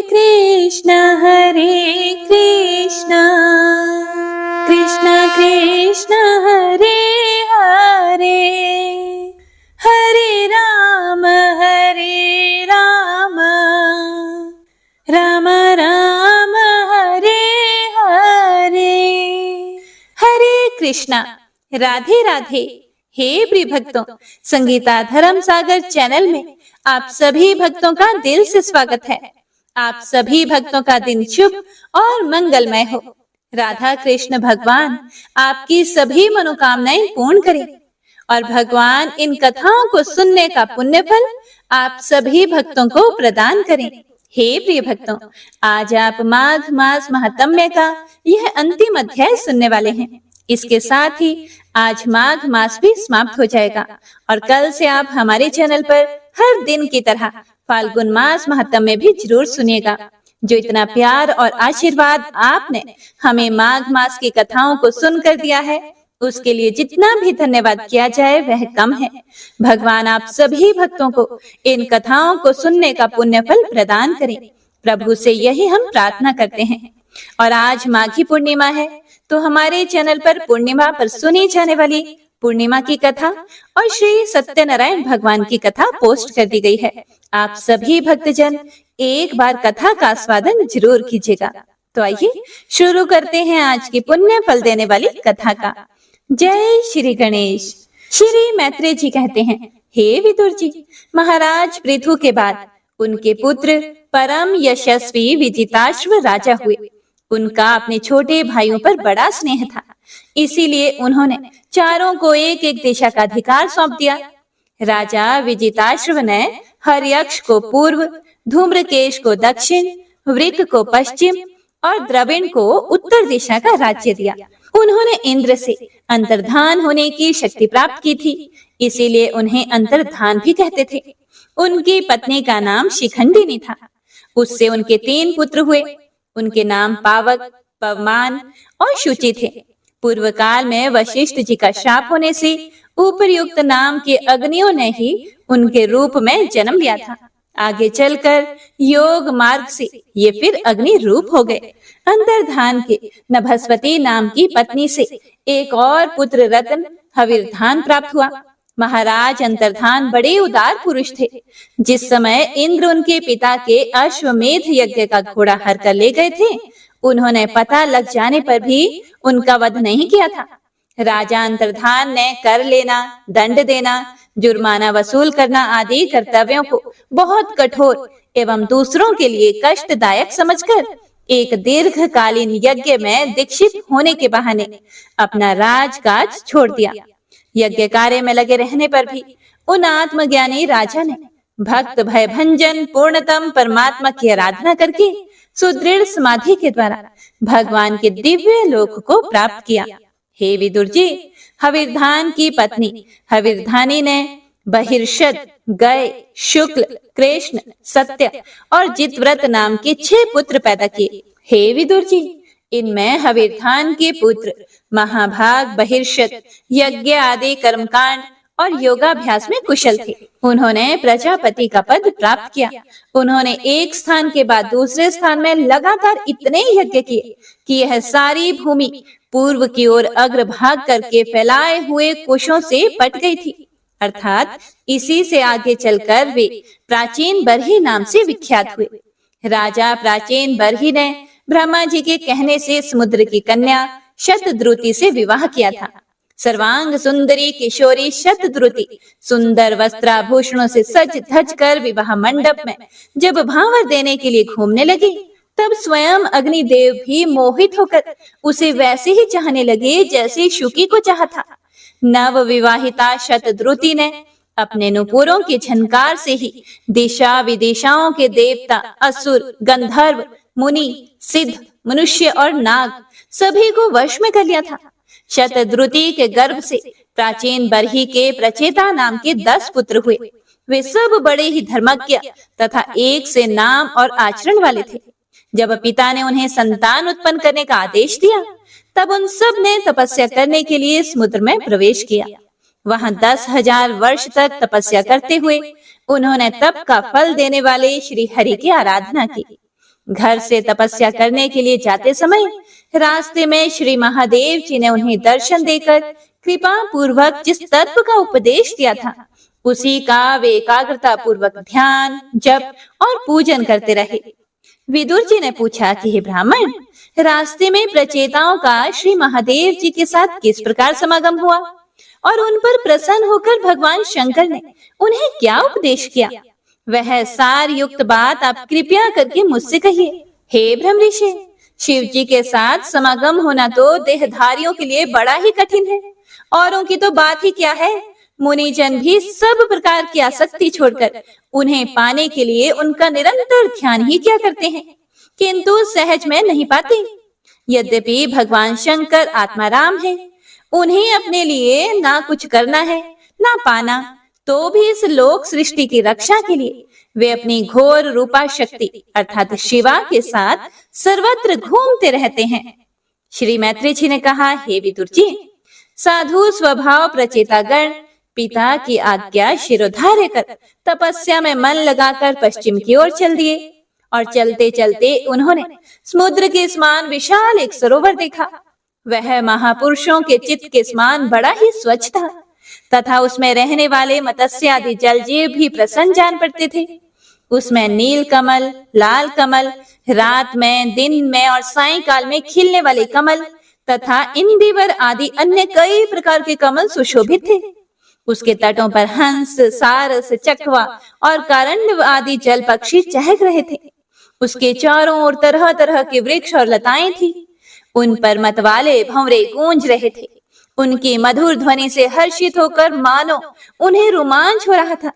कृष्ण कृष्ण कृष्ण हरे हरे, हरे राम राम राम हरे हरे। हरे कृष्णा। राधे राधे। हे प्रिय भक्तों, संगीता धर्म सागर चैनल में आप सभी भक्तों का दिल से स्वागत है। आप सभी भक्तों का दिन शुभ और मंगलमय हो। राधा कृष्ण भगवान आपकी सभी मनोकामनाएं पूर्ण करें और भगवान इन कथाओं को सुनने का पुण्य फल आप सभी भक्तों को प्रदान करें। हे प्रिय भक्तों, आज आप माघ मास महात्म्य का यह अंतिम अध्याय सुनने वाले हैं। इसके साथ ही आज माघ मास भी समाप्त हो जाएगा और कल से आप हमारे चैनल पर हर दिन की तरह फाल्गुन मास महात्म्य भी जरूर सुनिएगा। जो इतना प्यार और आशीर्वाद आपने हमें माघ मास की कथाओं को सुनकर दिया है, उसके लिए जितना भी धन्यवाद किया जाए वह कम है। भगवान आप सभी भक्तों को इन कथाओं को सुनने का पुण्य फल प्रदान करें। प्रभु से यही हम प्रार्थना करते हैं। और आज माघी पूर्णिमा है, तो हमारे चैनल पर पूर्णिमा पर सुनी जाने वाली पूर्णिमा की कथा और श्री सत्यनारायण भगवान की कथा पोस्ट कर दी गई है। आप सभी भक्तजन एक बार कथा का आस्वादन जरूर कीजिएगा। तो आइए शुरू करते हैं आज की पुण्य फल देने वाली कथा का। जय श्री गणेश। श्री मैत्रेय जी कहते हैं, हे विदुर जी, महाराज पृथु के बाद उनके पुत्र परम यशस्वी विजिताश्व राजा हुए। उनका अपने छोटे भाइयों पर बड़ा स्नेह था, इसीलिए उन्होंने चारों को एक एक दिशा का अधिकार सौंप दिया। राजा विजिताश्व ने हर्यक्ष को पूर्व, धूम्रकेश को दक्षिण, वृक को पश्चिम और द्रविण को उत्तर दिशा का राज्य दिया। उन्होंने इंद्र से अंतर्धान होने की शक्ति प्राप्त की थी, इसीलिए उन्हें अंतर्धान भी कहते थे। उनकी पत्नी का नाम शिखंडिनी था। उससे उनके 3 पुत्र हुए। उनके नाम पावक, पवमान और शुचि थे। पूर्व काल में वशिष्ठ जी का शाप होने से उपर्युक्त नाम के अग्नियों ने ही उनके रूप में जन्म लिया था। आगे चलकर योग मार्ग से ये फिर अग्नि रूप हो गए। अंतर्धान के नभस्वती नाम की पत्नी से एक और पुत्र रत्न हविर्धान प्राप्त हुआ। महाराज अंतर्धान बड़े उदार पुरुष थे। जिस समय इंद्र उनके पिता के अश्वमेध यज्ञ का घोड़ा हर कर ले गए थे, उन्होंने पता लग जाने पर भी उनका वध नहीं किया था। राजा अंतर्धान ने कर लेना, दंड देना, जुर्माना वसूल करना आदि कर्तव्यों को बहुत कठोर एवं दूसरों के लिए कष्टदायक समझकर एक दीर्घकालीन यज्ञ में दीक्षित होने के बहाने अपना राजकाज छोड़ दिया। यज्ञ कार्य में लगे रहने पर भी उन आत्मज्ञानी राजा ने भक्त भय भंजन पूर्णतम परमात्मा की आराधना करके सुदृढ़ समाधि के द्वारा भगवान के दिव्य लोक को प्राप्त किया। हे विदुर जी, हविर्धान की पत्नी हविर्धानी ने बहिर्षद, गय, शुक्ल, कृष्ण, सत्य और जितव्रत नाम के 6 पुत्र पैदा किए। हे विदुर जी, इनमें हविर्धान के पुत्र महाभाग, बहिर्षद, यज्ञ आदि कर्मकांड और योगाभ्यास में कुशल थे। उन्होंने प्रजापति का पद प्राप्त किया। उन्होंने एक स्थान के बाद दूसरे स्थान में लगातार इतने यज्ञ किए कि यह सारी भूमि पूर्व की ओर अग्रभाग करके फैलाए हुए कोशों से पट गई थी। अर्थात इसी से आगे चलकर वे प्राचीन बरही नाम से विख्यात हुए। राजा प्राचीन बरही ने ब्रह्मा जी के कहने से समुद्र की कन्या शतद्रुति से विवाह किया था। सर्वांग सुंदरी किशोरी शतद्रुति सुंदर वस्त्राभूषणों से सज धज कर विवाह मंडप में जब भांवर देने के लिए घूमने लगी, तब स्वयं अग्निदेव भी मोहित होकर उसे वैसे ही चाहने लगे जैसे शुकी को चाहा था। नव विवाहिता शतद्रुति ने अपने नुपुरों की झनकार से ही दिशा विदिशाओं के देवता, असुर, गंधर्व, मुनि, सिद्ध, मनुष्य और नाग सभी को वश में कर लिया था। शतद्रुति के गर्भ से प्राचीन बरही के प्रचेता नाम के 10 पुत्र हुए। वे सब बड़े ही धर्मज्ञ तथा एक से नाम और आचरण वाले थे। जब पिता ने उन्हें संतान उत्पन्न करने का आदेश दिया, तब उन सब ने तपस्या करने के लिए समुद्र में प्रवेश किया। वहां 10,000 वर्ष तक तपस्या करते हुए उन्होंने तप का फल देने वाले श्री हरि की आराधना की। घर से तपस्या करने के लिए जाते समय रास्ते में श्री महादेव जी ने उन्हें दर्शन देकर कृपा पूर्वक जिस तत्व का उपदेश दिया था उसी का वे एकाग्रता पूर्वक ध्यान, जप और पूजन करते रहे। विदुर जी ने पूछा कि हे ब्राह्मण, रास्ते में प्रचेताओं का श्री महादेव जी के साथ किस प्रकार समागम हुआ और उन पर प्रसन्न होकर भगवान शंकर ने उन्हें क्या उपदेश किया? वह सार युक्त बात आप कृपया करके मुझसे कहिए। हे ब्रह्म ऋषि, शिव जी के साथ समागम होना तो देहधारियों के लिए बड़ा ही कठिन है। औरों की तो बात ही क्या है, मुनिजन भी सब प्रकार की आसक्ति छोड़कर उन्हें पाने के लिए उनका निरंतर ध्यान ही क्या करते हैं, किंतु सहज में नहीं पाते। यद्यपि भगवान शंकर आत्माराम है, उन्हें अपने लिए ना कुछ करना है ना पाना, तो भी इस लोक सृष्टि की रक्षा के लिए वे अपनी घोर रूपा शक्ति अर्थात शिवा के साथ सर्वत्र घूमते रहते हैं। श्री मैत्री जी ने कहा, हे विदुर जी, साधु स्वभाव प्रचेतागण पिता की आज्ञा शिरोधार्य कर तपस्या में मन लगाकर पश्चिम की ओर चल दिए और चलते चलते उन्होंने समुद्र के समान विशाल एक सरोवर देखा। वह महापुरुषों के चित्त के समान बड़ा ही स्वच्छ था तथा उसमें रहने वाले मत्स्य आदि जलजीव भी प्रसन्न जान पड़ते थे। उसमें नील कमल, लाल कमल, रात में, दिन में और सायंकाल में खिलने वाले कमल तथा इंदिवर आदि अन्य कई प्रकार के कमल सुशोभित थे। उसके तटों पर हंस, सारस, चकवा और कारंड आदि जल पक्षी चहक रहे थे। उसके चारों ओर तरह तरह के वृक्ष और लताएं थी। उन पर मतवाले भंवरे गूंज रहे थे। उनकी मधुर ध्वनि से हर्षित होकर मानो उन्हें रोमांच हो रहा था।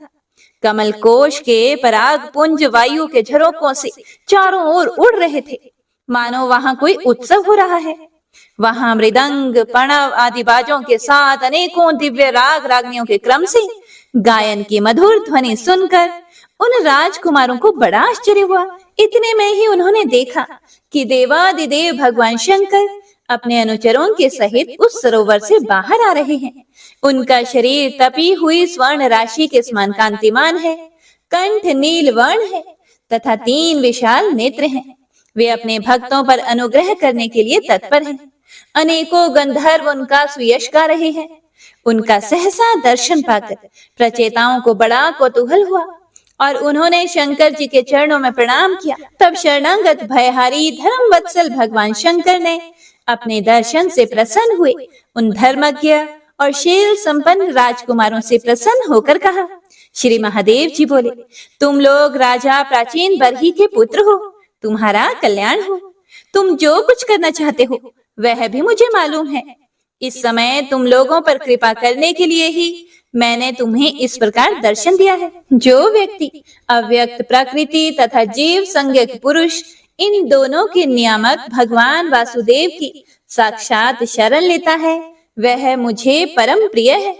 कमल कोश के पराग पुंज वायु के झरोकों से चारों ओर उड़ रहे थे, मानो वहां कोई उत्सव हो रहा है। वहां मृदंग, प्रणव आदि बाजों के साथ अनेकों दिव्य राग रागनियों के क्रम से गायन की मधुर ध्वनि सुनकर उन राजकुमारों को बड़ा आश्चर्य हुआ। इतने में ही उन्होंने देखा कि देवादिदेव भगवान शंकर अपने अनुचरों के सहित उस सरोवर से बाहर आ रहे हैं। उनका शरीर तपी हुई स्वर्ण राशि के समान कांतिमान है, कंठ नील वर्ण है तथा 3 विशाल नेत्र हैं। वे अपने भक्तों पर अनुग्रह करने के लिए तत्पर हैं। अनेकों गंधर्व उनका सुयश गा रहे हैं। उनका सहसा दर्शन पाकर प्रचेताओं को बड़ा कौतूहल हुआ और उन्होंने शंकर जी के चरणों में प्रणाम किया। तब शरणागत भयहारी धर्म वत्सल भगवान शंकर ने अपने दर्शन से प्रसन्न हुए उन धर्मज्ञ और शील संपन्न राजकुमारों से प्रसन्न होकर कहा, श्री महादेव जी बोले, तुम लोग राजा प्राचीन बरही के पुत्र हो, तुम्हारा कल्याण हो। तुम जो कुछ करना चाहते हो वह भी मुझे मालूम है। इस समय तुम लोगों पर कृपा करने के लिए ही मैंने तुम्हें इस प्रकार दर्शन दिया है। जो व्यक्ति अव्यक्त प्रकृति तथा जीव संज्ञक पुरुष इन दोनों के नियामक भगवान वासुदेव की साक्षात शरण लेता है वह मुझे परम प्रिय है।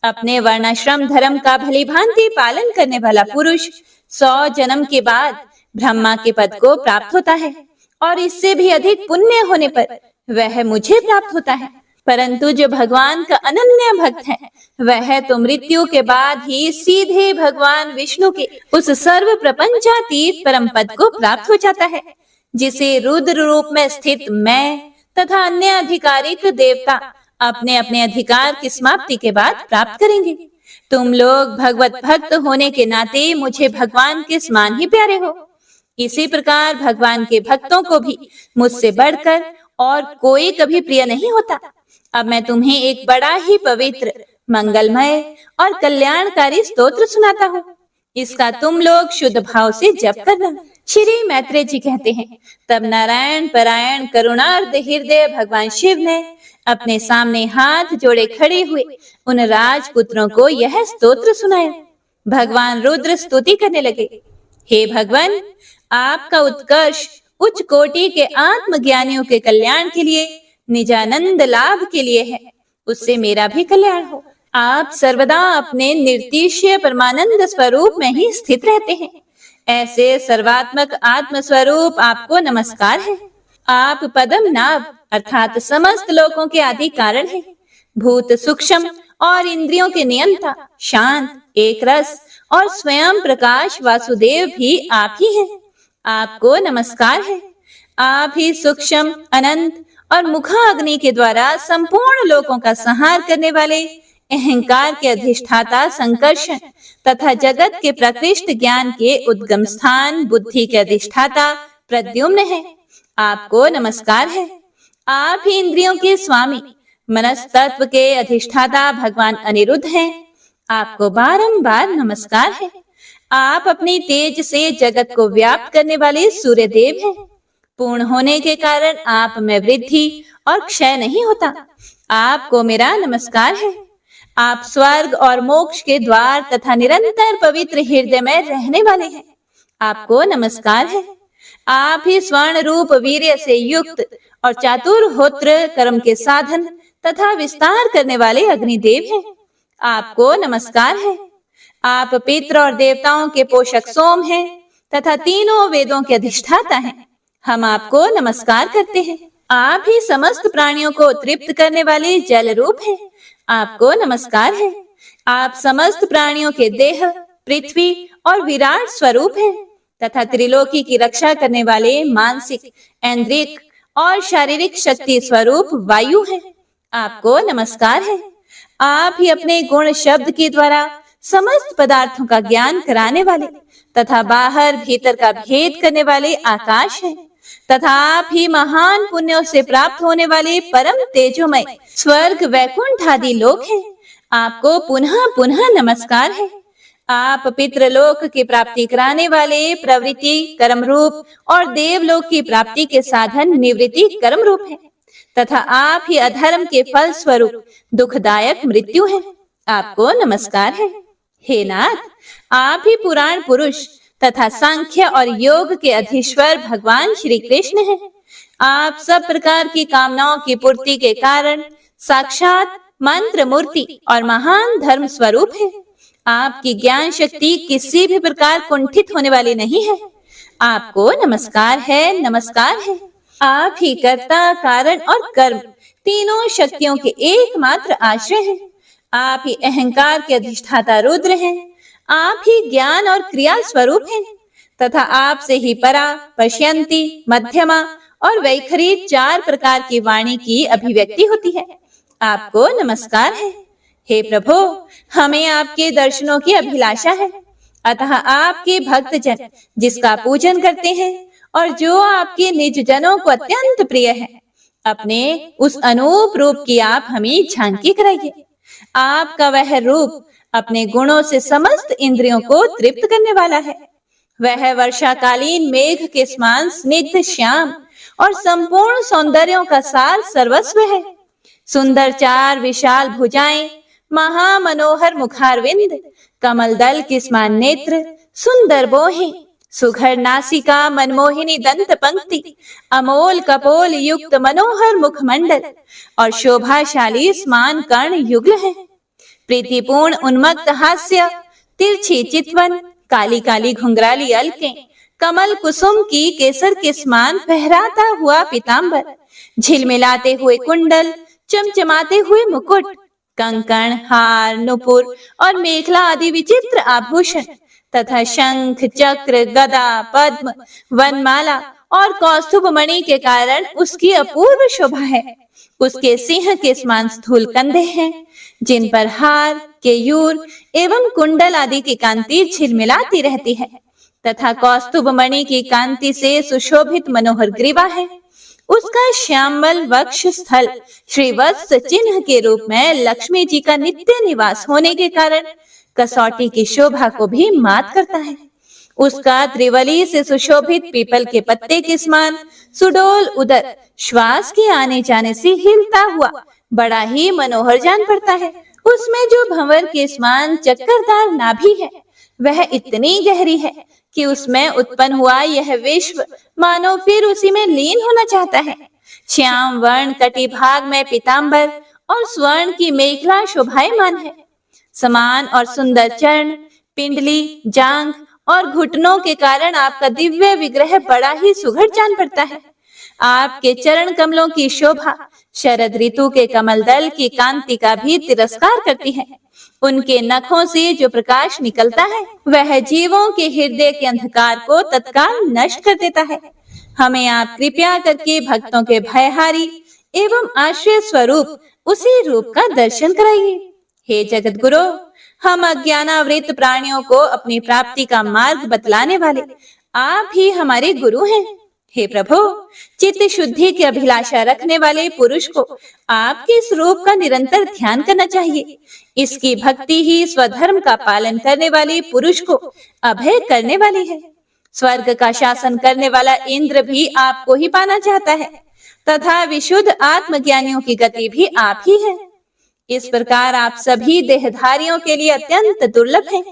अपने वर्णाश्रम धर्म का भली भांति पालन करने वाला पुरुष 100 जन्म के बाद ब्रह्मा के पद को प्राप्त होता है और इससे भी अधिक पुण्य होने पर वह मुझे प्राप्त होता है। परंतु जो भगवान का अनन्य भक्त है वह तो मृत्यु के बाद ही सीधे भगवान विष्णु के उस सर्व प्रपंचातीत परम पद को प्राप्त हो जाता है, जिसे रुद्र रूप में स्थित मैं तथा अन्य अधिकारिक देवता अपने अपने अधिकार की समाप्ति के बाद प्राप्त करेंगे। तुम लोग भगवत भक्त होने के नाते मुझे भगवान के समान ही प्यारे हो। इसी प्रकार भगवान के भक्तों को भी मुझसे बढ़कर और कोई कभी प्रिय नहीं होता। अब मैं तुम्हें एक बड़ा ही पवित्र, मंगलमय और कल्याणकारी स्तोत्र सुनाता हूँ। इसका तुम लोग शुद्ध भाव से जप करना। श्री मैत्रेय जी कहते हैं, तब नारायण परायण करुणार्ध हृदय भगवान शिव ने अपने सामने हाथ जोड़े खड़े हुए उन राजपुत्रों को यह स्तोत्र सुनाया। भगवान रुद्र स्तुति करने लगे, हे भगवान, आपका उत्कर्ष उच्च कोटि के आत्मज्ञानियों के कल्याण के लिए, निजानंद लाभ के लिए है। उससे मेरा भी कल्याण हो। आप सर्वदा अपने निर्तिशय परमानंद स्वरूप में ही स्थित रहते हैं। ऐसे सर्वात्मक आत्म स्वरूप आपको नमस्कार है। आप पदम नाभ अर्थात समस्त लोकों के आदि कारण है। भूत सूक्ष्म और इंद्रियों के नियंता, शांत, एक रस और स्वयं प्रकाश वासुदेव भी आप ही हैं। आपको नमस्कार है। आप ही सूक्ष्म, अनंत और मुखा अग्नि के द्वारा संपूर्ण लोकों का संहार करने वाले, अहंकार के अधिष्ठाता संकर्षण तथा जगत के प्रकृष्ट ज्ञान के उद्गम स्थान, बुद्धि के अधिष्ठाता प्रद्युम्न है। आपको नमस्कार है। आप ही इंद्रियों के स्वामी, मनस तत्व के अधिष्ठाता भगवान अनिरुद्ध हैं। आपको बारंबार नमस्कार है। आप अपनी तेज से जगत को व्याप्त करने वाले सूर्य देव हैं। पूर्ण होने के कारण आप में वृद्धि और क्षय नहीं होता। आपको मेरा नमस्कार है। आप स्वर्ग और मोक्ष के द्वार तथा निरंतर पवित्र हृदय में रहने वाले हैं। आपको नमस्कार है। आप ही स्वर्ण रूप वीर्य से युक्त और चातुर्होत्र कर्म के साधन तथा विस्तार करने वाले अग्निदेव हैं। आपको नमस्कार है। आप पितृ और देवताओं के पोषक सोम हैं तथा तीनों वेदों के अधिष्ठाता हैं। हम आपको नमस्कार करते हैं। आप ही समस्त प्राणियों को तृप्त करने वाले जल रूप हैं। आपको नमस्कार है। आप समस्त प्राणियों के देह, पृथ्वी और विराट स्वरूप हैं तथा त्रिलोकी की रक्षा करने वाले मानसिक, ऐन्द्रिक और शारीरिक शक्ति स्वरूप वायु हैं। आपको नमस्कार है। आप ही अपने गुण शब्द के द्वारा समस्त पदार्थों का ज्ञान कराने वाले तथा बाहर भीतर का भेद करने वाले आकाश हैं तथा आप ही महान पुण्यों से प्राप्त होने वाले परम तेजोमय स्वर्ग, वैकुंठ आदि लोक हैं। आपको पुनः पुनः नमस्कार है। आप पितृलोक की प्राप्ति कराने वाले प्रवृत्ति कर्म रूप और देवलोक की प्राप्ति के साधन निवृत्ति कर्म रूप हैं तथा आप ही अधर्म के फल स्वरूप दुखदायक मृत्यु है। आपको नमस्कार है। हे नाथ, आप ही पुराण पुरुष तथा सांख्य और योग के अधीश्वर भगवान श्री कृष्ण हैं। आप सब प्रकार की कामनाओं की पूर्ति के कारण साक्षात मंत्र मूर्ति और महान धर्म स्वरूप है। आपकी ज्ञान शक्ति किसी भी प्रकार कुंठित होने वाली नहीं है। आपको नमस्कार है, नमस्कार है। आप ही कर्ता, कारण और कर्म तीनों शक्तियों के एकमात्र आश्रय हैं। आप ही अहंकार के अधिष्ठाता रुद्र हैं। आप ही ज्ञान और क्रिया स्वरूप हैं तथा आपसे ही परा, पश्यंती, मध्यमा और वैखरी चार प्रकार की वाणी की अभिव्यक्ति होती है। आपको नमस्कार है। हे प्रभु, हमें आपके दर्शनों की अभिलाषा है, अतः आपके भक्तजन जिसका पूजन करते हैं और जो आपके निज जनों को अत्यंत प्रिय है, अपने उस अनूप रूप की आप हमें झांकी कराइए। आपका वह रूप अपने गुणों से समस्त इंद्रियों को तृप्त करने वाला है। वह वर्षाकालीन मेघ के समान स्निग्ध श्याम और संपूर्ण सौंदर्यों का सार सर्वस्व है। सुंदर चार विशाल भुजाएं, महामनोहर मुखारविंद, कमल दल के समान नेत्र, सुंदर बोहें, सुघर नासिका, मनमोहिनी दंत पंक्ति, अमोल कपोल युक्त मनोहर मुखमंडल और शोभाशाली स्मान कर्ण युगल है। प्रीतिपूर्ण उन्मत्त हास्य, तिरछी चितवन, काली काली घुंघराली अलकें, कमल कुसुम की केसर के समान फहराता हुआ पीतांबर, झिलमिलाते हुए कुंडल, चमचमाते हुए मुकुट, कंकण, हार, नुपुर और मेखला आदि विचित्र आभूषण तथा शंख, चक्र, गदा, पद्म, वनमाला और कौस्तुभ मणि के कारण उसकी अपूर्व शोभा है। उसके सिंह के समान स्थूल कंधे हैं, जिन पर हार, केयूर एवं कुंडल आदि की कांति झिलमिलाती रहती है तथा कौस्तुभ मणि की कांति से सुशोभित मनोहर ग्रीवा है। उसका श्यामल वक्ष स्थल श्रीवत्स चिन्ह के रूप में लक्ष्मी जी का नित्य निवास होने के कारण कसौटी की शोभा को भी मात करता है। उसका त्रिवली से सुशोभित पीपल के पत्ते के समान सुडोल उदर श्वास के आने जाने से हिलता हुआ बड़ा ही मनोहर जान पड़ता है। उसमें जो भंवर के समान चक्करदार नाभि है, वह इतनी गहरी है कि उसमें उत्पन्न हुआ यह विश्व मानो फिर उसी में लीन होना चाहता है। श्याम वर्ण कटिभाग में पीतांबर और स्वर्ण की मेखला शोभायमान है। समान और सुंदर चरण, पिंडली, जांघ और घुटनों के कारण आपका दिव्य विग्रह बड़ा ही सुघड़ जान पड़ता है। आपके चरण कमलों की शोभा शरद ऋतु के कमल दल की कांति का भी तिरस्कार करती है। उनके नखों से जो प्रकाश निकलता है वह जीवों के हृदय के अंधकार को तत्काल नष्ट कर देता है। हमें आप कृपया करके भक्तों के भयहारी एवं आश्रय स्वरूप उसी रूप का दर्शन कराइए। हे जगत गुरु, हम अज्ञानावृत प्राणियों को अपनी प्राप्ति का मार्ग बतलाने वाले आप ही हमारे गुरु हैं। हे प्रभु, चित्त शुद्धि की अभिलाषा रखने वाले पुरुष को आपके स्वरूप का निरंतर ध्यान करना चाहिए। इसकी भक्ति ही स्वधर्म का पालन करने वाले पुरुष को अभय करने वाली है। स्वर्ग का शासन करने वाला इंद्र भी आपको ही पाना चाहता है तथा विशुद्ध आत्मज्ञानियों की गति भी आप ही है। इस प्रकार आप सभी देहधारियों के लिए अत्यंत दुर्लभ हैं।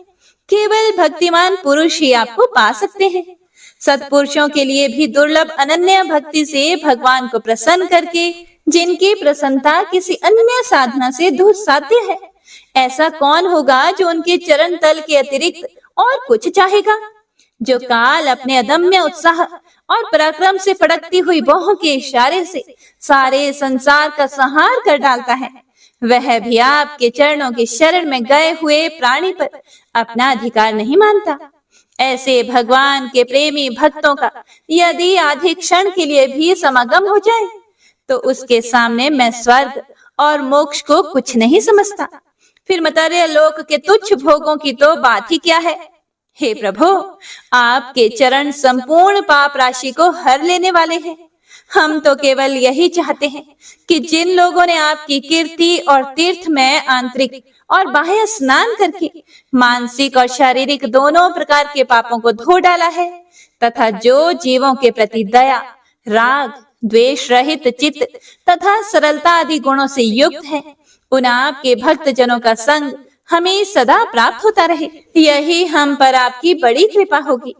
केवल भक्तिमान पुरुष ही आपको पा सकते हैं। सत्पुरुषों के लिए भी दुर्लभ अनन्य भक्ति से भगवान को प्रसन्न करके जिनकी प्रसन्नता किसी अन्य साधना से दुस्साध्य है, ऐसा कौन होगा जो उनके चरण तल के अतिरिक्त और कुछ चाहेगा। जो काल अपने अदम्य उत्साह और पराक्रम से फड़कती हुई बाहों के इशारे से सारे संसार का संहार कर डालता है, वह भी आपके चरणों की शरण में गए हुए प्राणी पर अपना अधिकार नहीं मानता। ऐसे भगवान के प्रेमी भक्तों का यदि आधे क्षण के लिए भी समागम हो जाए तो उसके सामने मैं स्वर्ग और मोक्ष को कुछ नहीं समझता। फिर मर्त्य लोक के तुच्छ भोगों की तो बात ही क्या है। हे प्रभु, आपके चरण संपूर्ण पाप राशि को हर लेने वाले हैं। हम तो केवल यही चाहते हैं कि जिन लोगों ने आपकी कीर्ति और तीर्थ में आंतरिक और बाह्य स्नान करके मानसिक और शारीरिक दोनों प्रकार के पापों को धो डाला है तथा जो जीवों के प्रति दया, राग, द्वेष रहित चित्त तथा सरलता आदि गुणों से युक्त है, उन आपके भक्त जनों का संग हमें सदा प्राप्त होता रहे। यही हम पर आपकी बड़ी कृपा होगी।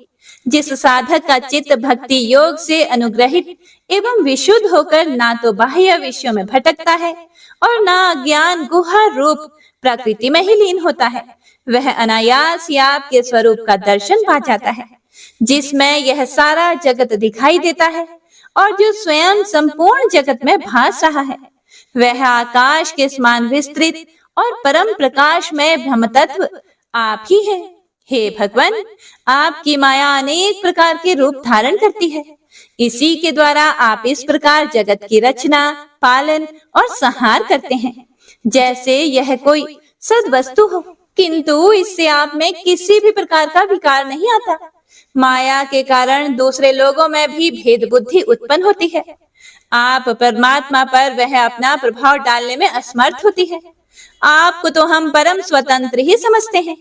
जिस साधक का चित्त भक्ति योग से अनुग्रहित एवं विशुद्ध होकर ना तो बाह्य विषयों में भटकता है और ना ज्ञान गुहा रूप प्रकृति में ही लीन होता है, वह अनायास ही आपके स्वरूप का दर्शन पा जाता है, जिसमें यह सारा जगत दिखाई देता है और जो स्वयं संपूर्ण जगत में भास रहा है, वह आकाश के समान विस्तृत और परम प्रकाश में ब्रह्म तत्व आप ही है। हे भगवान, आपकी माया अनेक प्रकार के रूप धारण करती है। इसी के द्वारा आप इस प्रकार जगत की रचना, पालन और संहार करते हैं जैसे यह कोई सद्वस्तु हो, किंतु इससे आप में किसी भी प्रकार का विकार नहीं आता। माया के कारण दूसरे लोगों में भी भेद बुद्धि उत्पन्न होती है। आप परमात्मा पर वह अपना प्रभाव डालने में असमर्थ होती है। आपको तो हम परम स्वतंत्र ही समझते हैं।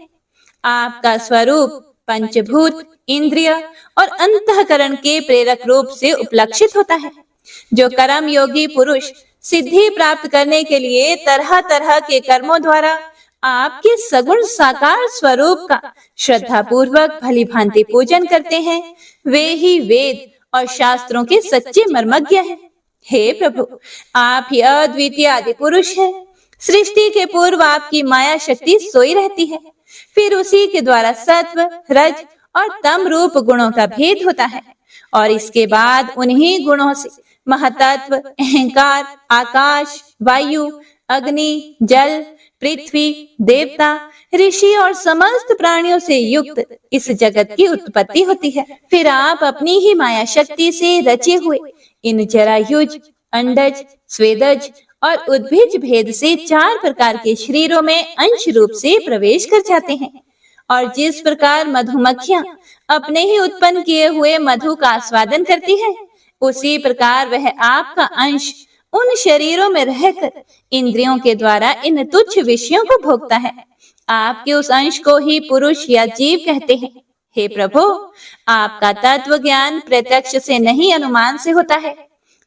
आपका स्वरूप पंचभूत, इंद्रिय और अंतःकरण के प्रेरक रूप से उपलक्षित होता है। जो कर्म योगी पुरुष सिद्धि प्राप्त करने के लिए तरह तरह के कर्मों द्वारा आपके सगुण साकार स्वरूप का श्रद्धा पूर्वक भली भांति पूजन करते हैं, वे ही वेद और शास्त्रों के सच्चे मर्मज्ञ हैं। हे प्रभु, आप ही अद्वितीय आदि पुरुष हैं। सृष्टि के पूर्व आपकी माया शक्ति सोई रहती है, फिर उसी के द्वारा सत्व, रज और तम रूप गुणों का भेद होता है और इसके बाद उन्हीं गुणों से महतत्व, अहंकार, आकाश, वायु, अग्नि, जल, पृथ्वी, देवता, ऋषि और समस्त प्राणियों से युक्त इस जगत की उत्पत्ति होती है। फिर आप अपनी ही माया शक्ति से रचे हुए इन जरायुज, अंडज, स्वेदज और उद्भिज भेद से 4 प्रकार के शरीरों में अंश रूप से प्रवेश कर जाते हैं और जिस प्रकार मधुमक्खियां अपने ही उत्पन्न किए हुए मधु का आस्वादन करती है, उसी प्रकार वह आपका अंश उन शरीरों में रहकर इंद्रियों के द्वारा इन तुच्छ विषयों को भोगता है। आपके उस अंश को ही पुरुष या जीव कहते हैं। हे प्रभु, आपका तत्व ज्ञान प्रत्यक्ष से नहीं अनुमान से होता है।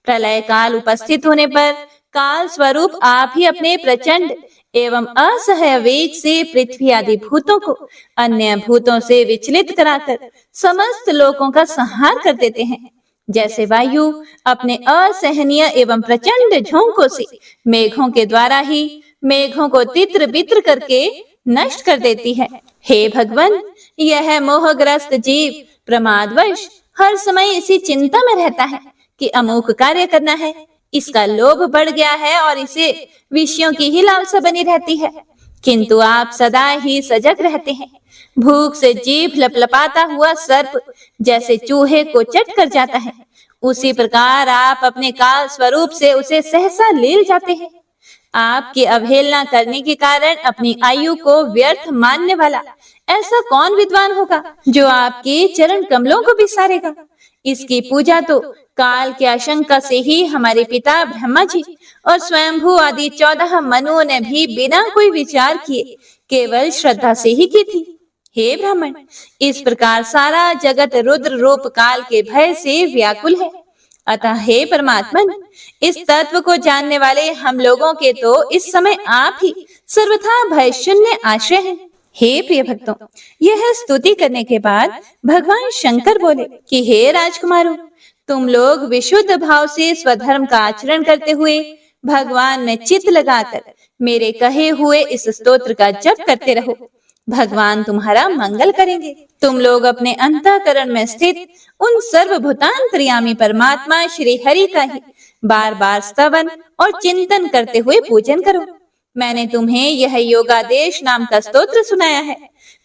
प्रलय काल उपस्थित होने पर काल स्वरूप आप ही अपने प्रचंड एवं असह्य वेग से पृथ्वी आदि भूतों को अन्य भूतों से विचलित कराकर समस्त लोकों का संहार कर देते हैं। जैसे वायु अपने असहनीय एवं प्रचंड झोंकों से मेघों के द्वारा ही मेघों को तित्र बित्र करके नष्ट कर देती है। हे भगवान, यह मोहग्रस्त जीव प्रमादवश हर समय इसी चिंता में रहता है कि अमुक कार्य करना है। इसका लोभ बढ़ गया है और इसे विषयों की ही लालसा बनी रहती है, किंतु आप सदा ही सजग रहते हैं। भूख से जीभ लपलपाता हुआ सर्प जैसे चूहे को चट कर जाता है, उसी प्रकार आप अपने काल स्वरूप से उसे सहसा लील जाते हैं। आपकी अवहेलना करने के कारण अपनी आयु को व्यर्थ मानने वाला ऐसा कौन विद्वान होगा जो आपके चरण कमलों को बिसारेगा। इसकी पूजा तो काल के आशंका से ही हमारे पिता ब्रह्मा जी और स्वयंभू आदि 14 मनुओं ने भी बिना कोई विचार किए केवल श्रद्धा से ही की थी। हे ब्राह्मण, इस प्रकार सारा जगत रुद्र रूप काल के भय से व्याकुल है। अतः हे परमात्मन, इस तत्व को जानने वाले हम लोगों के तो इस समय आप ही सर्वथा भय शून्य आश्रय हैं। हे प्रिय भक्तों, यह स्तुति करने के बाद भगवान शंकर बोले कि हे राजकुमारों, तुम लोग विशुद्ध भाव से स्वधर्म का आचरण करते हुए भगवान में चित्त लगाकर मेरे कहे हुए इस स्तोत्र का जप करते रहो। भगवान तुम्हारा मंगल करेंगे। तुम लोग अपने अंतःकरण में स्थित उन सर्वभूतांतर्यामी परमात्मा श्री हरि का ही बार बार स्तवन और चिंतन करते हुए पूजन करो। मैंने तुम्हें यह योगादेश नाम का स्तोत्र सुनाया है।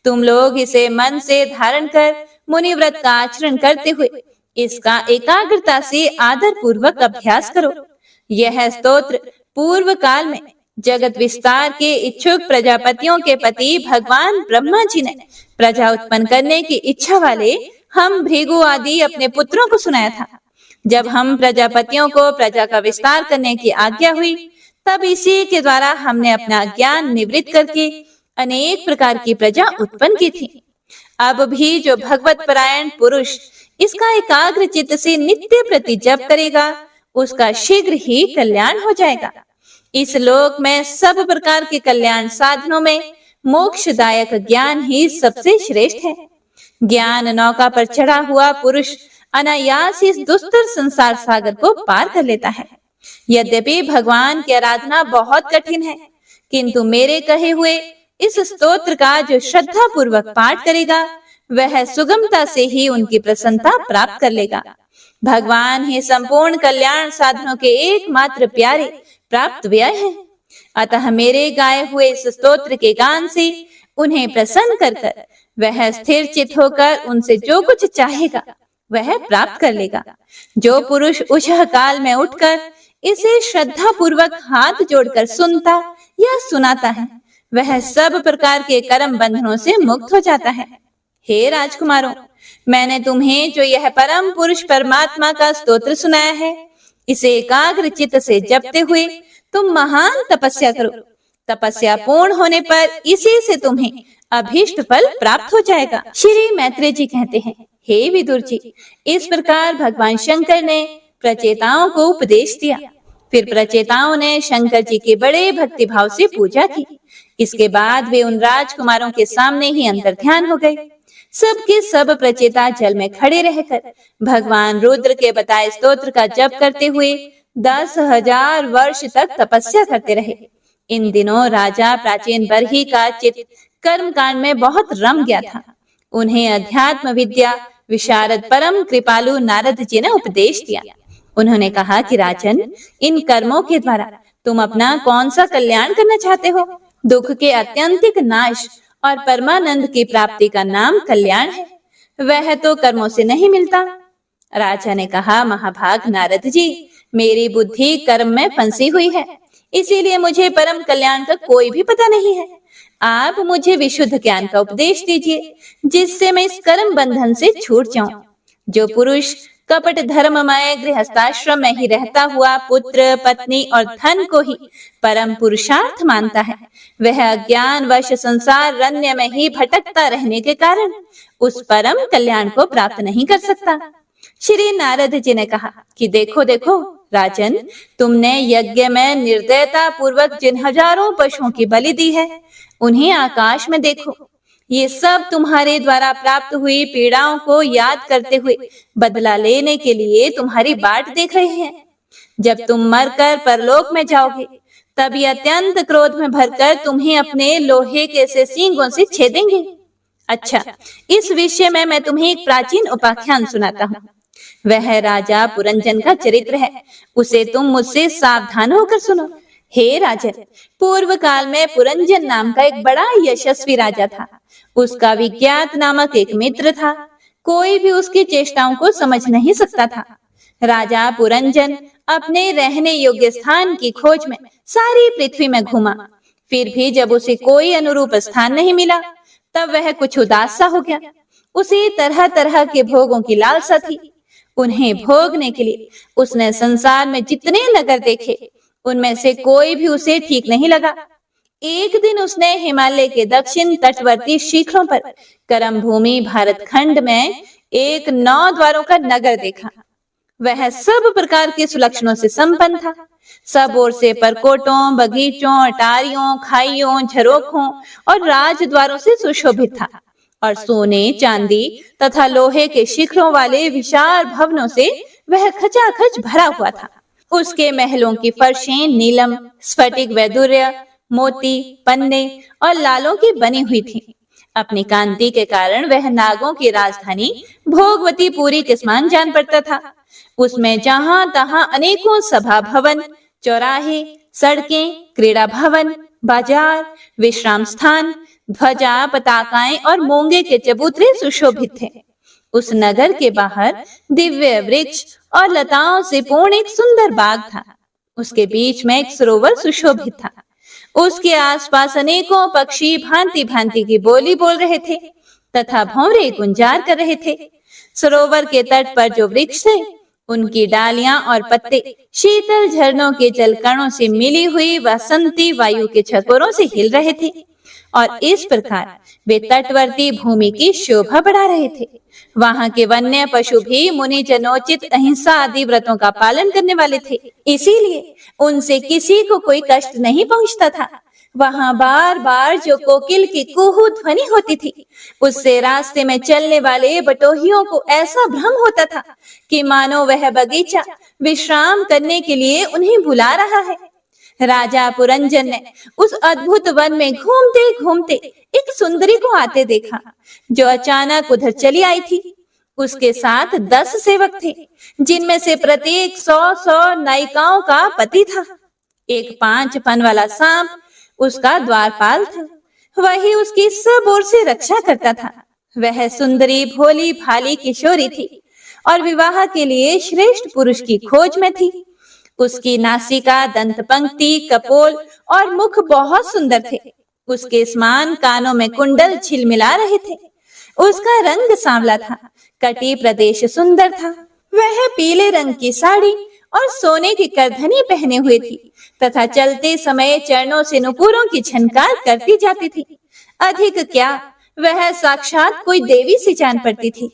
तुम लोग इसे मन से धारण कर मुनिव्रत का आचरण करते हुए इसका एकाग्रता से आदर पूर्वक अभ्यास करो। यह स्तोत्र पूर्व काल में जगत विस्तार के इच्छुक प्रजापतियों के पति भगवान ब्रह्मा जी ने प्रजा उत्पन्न करने की इच्छा वाले हम भृगु आदि अपने पुत्रों को सुनाया था। जब हम प्रजापतियों को प्रजा का विस्तार करने की आज्ञा हुई, तब इसी के द्वारा हमने अपना ज्ञान निवृत्त करके अनेक प्रकार की प्रजा उत्पन्न की थी। अब भी जो भगवत परायण पुरुष इसका एकाग्र चित्त से नित्य प्रति जप करेगा, उसका शीघ्र ही कल्याण हो जाएगा। इस लोक में सब प्रकार के कल्याण साधनों में मोक्षदायक ज्ञान ही सबसे श्रेष्ठ है। ज्ञान नौका पर चढ़ा हुआ पुरुष अनायास इस दुस्तर संसार सागर को पार कर लेता है। यद्यपि भगवान की आराधना बहुत कठिन है, किंतु मेरे कहे हुए इस स्तोत्र का जो श्रद्धा पूर्वक पाठ करेगा, वह सुगमता से ही उनकी प्रसन्नता प्राप्त कर लेगा। भगवान ही संपूर्ण कल्याण साधनों के एकमात्र प्यारे प्राप्त व्यय है। अतः मेरे गाए हुए इस स्तोत्र के गान से उन्हें प्रसन्न कर कर वह स्थिर चित होकर उनसे जो कुछ चाहेगा वह प्राप्त कर लेगा। जो पुरुष उछह काल में उठकर इसे श्रद्धा पूर्वक हाथ जोड़कर सुनता या सुनाता है, वह सब प्रकार के कर्म बंधनों से मुक्त हो जाता है। हे राजकुमारों, मैंने तुम्हें जो यह परम पुरुष परमात्मा का स्तोत्र सुनाया है, इसे एकाग्र चित्त से जपते हुए तुम महान तपस्या करो। तपस्या पूर्ण होने पर इसी से तुम्हें अभीष्ट फल प्राप्त हो जाएगा। श्री मैत्रेय जी कहते हैं, हे विदुर जी, इस प्रकार भगवान शंकर ने प्रचेताओं को उपदेश दिया। फिर प्रचेताओं ने शंकर जी के बड़े भक्ति भाव से पूजा की। इसके बाद वे उन राजकुमारों के सामने ही अंतर्ध्यान हो गए। सबके सब प्रचेता जल में खड़े रहकर भगवान रुद्र के बताए स्तोत्र का जप करते हुए 10,000 वर्ष तक तपस्या करते रहे। इन दिनों राजा प्राचीन बरही का चित्त कर्म कांड में बहुत रम गया था। उन्हें अध्यात्म विद्या विशारद परम कृपालु नारद जी ने उपदेश दिया। उन्होंने कहा कि राजन, इन कर्मों के द्वारा तुम अपना कौन सा कल्याण करना चाहते हो? दुख के अत्यंतिक नाश और परमानंद की प्राप्ति का नाम कल्याण है। वह तो कर्मों से नहीं मिलता। राजा ने कहा, महाभाग नारद जी, मेरी बुद्धि कर्म में फंसी हुई है, इसीलिए मुझे परम कल्याण का कोई भी पता नहीं है। आप मुझे विशुद्ध ज्ञान का उपदेश दीजिए, जिससे मैं इस कर्म बंधन से छूट जाऊं। जो पुरुष कपट धर्ममय गृहस्थाश्रम में ही रहता हुआ पुत्र, पत्नी और धन को ही परम पुरुषार्थ मानता है, वह अज्ञान वश संसार रण्य में ही भटकता रहने के कारण उस परम कल्याण को प्राप्त नहीं कर सकता। श्री नारद जी ने कहा कि देखो देखो राजन, तुमने यज्ञ में निर्दयता पूर्वक जिन हजारों पशुओं की बलि दी है, उन्हें आकाश में देखो। ये सब तुम्हारे द्वारा प्राप्त हुई पीड़ाओं को याद करते हुए बदला लेने के लिए तुम्हारी बाट देख रहे हैं। जब तुम मरकर परलोक में जाओगे, तब ये अत्यंत क्रोध में भरकर तुम्हें अपने लोहे के से सींगों से छेदेंगे। अच्छा, इस विषय में मैं तुम्हें एक प्राचीन उपाख्यान सुनाता हूँ। वह राजा पुरंजन का चरित्र है। उसे तुम मुझसे सावधान होकर सुनो। हे राजन, पूर्व काल में पुरंजन नाम का एक बड़ा यशस्वी राजा था। उसका विज्ञात नामक एक मित्र था। कोई भी उसकी चेष्टाओं को समझ नहीं सकता था। राजा पुरंजन अपने रहने योग्य स्थान की खोज में सारी पृथ्वी में घूमा। फिर भी जब उसे कोई अनुरूप स्थान नहीं मिला, तब वह कुछ उदास सा हो गया। उसे तरह तरह के भोगों की लालसा थी। उन्हें भोगने के लिए उसने संसार में जितने नगर देखे, उनमें से कोई भी उसे ठीक नहीं लगा। एक दिन उसने हिमालय के दक्षिण तटवर्ती शिखरों पर करम भूमि भारत खंड में एक 9 द्वारों का नगर देखा। वह सब प्रकार के सुलक्षणों से संपन्न था। सब ओर से परकोटों, बगीचों, अटारियों, खाइयों, झरोखों और राजद्वारों से सुशोभित था और सोने, चांदी तथा लोहे के शिखरों वाले विशाल भवनों से वह खचाखच भरा हुआ था। उसके महलों की फर्शें नीलम, स्फटिक, वैदुर्य, मोती, पन्ने और लालों की बनी हुई थी। अपनी कांति के कारण वह नागों की राजधानी भोगवतीपुरी के समान जान पड़ता था। उसमें जहां तहां अनेकों सभा भवन, चौराहे, सड़कें, क्रीड़ा भवन, बाजार, विश्राम स्थान, ध्वजा, पताकाएं और मूंगे के चबूतरे सुशोभित थे। उस नगर के बाहर दिव्य वृक्ष और लताओं से पूर्ण एक सुंदर बाग था। उसके बीच में एक सरोवर सुशोभित था। उसके आसपास अनेकों पक्षी भांति भांति की बोली बोल रहे थे तथा भंवरे गुंजार कर रहे थे। सरोवर के तट पर जो वृक्ष थे, उनकी डालियां और पत्ते शीतल झरनों के जलकणों से मिली हुई वसंती वायु के झकोरों से हिल रहे थे और इस प्रकार वे तटवर्ती भूमि की शोभा बढ़ा रहे थे। वहां के वन्य पशु भी मुनि जनोचित अहिंसा आदि व्रतों का पालन करने वाले थे, इसीलिए उनसे किसी को कोई कष्ट नहीं पहुंचता था। वहां बार बार जो कोकिल की कुहू ध्वनि होती थी, उससे रास्ते में चलने वाले बटोहियों को ऐसा भ्रम होता था कि मानो वह बगीचा विश्राम करने के लिए उन्हें बुला रहा है। राजा पुरंजन ने उस अद्भुत वन में घूमते घूमते एक सुंदरी को आते देखा, जो अचानक उधर चली आई थी। उसके साथ 10 सेवक थे, जिनमें से प्रत्येक 100 नायिकाओं का पति था। एक 5 फन वाला सांप उसका द्वारपाल था। वही उसकी सब ओर से रक्षा करता था। वह सुंदरी भोली भाली किशोरी थी और विवाह के लिए श्रेष्ठ पुरुष की खोज में थी। उसकी नासिका, दंत पंक्ति, कपोल और मुख बहुत सुंदर थे। उसके समान कानों में कुंडल झिलमिला रहे थे। उसका रंग सांवला था, कटी प्रदेश सुंदर था। वह पीले रंग की साड़ी और सोने की करधनी पहने हुए थी तथा चलते समय चरणों से नुपुरों की झनकार करती जाती थी। अधिक क्या, वह साक्षात कोई देवी सी जान पड़ती थी।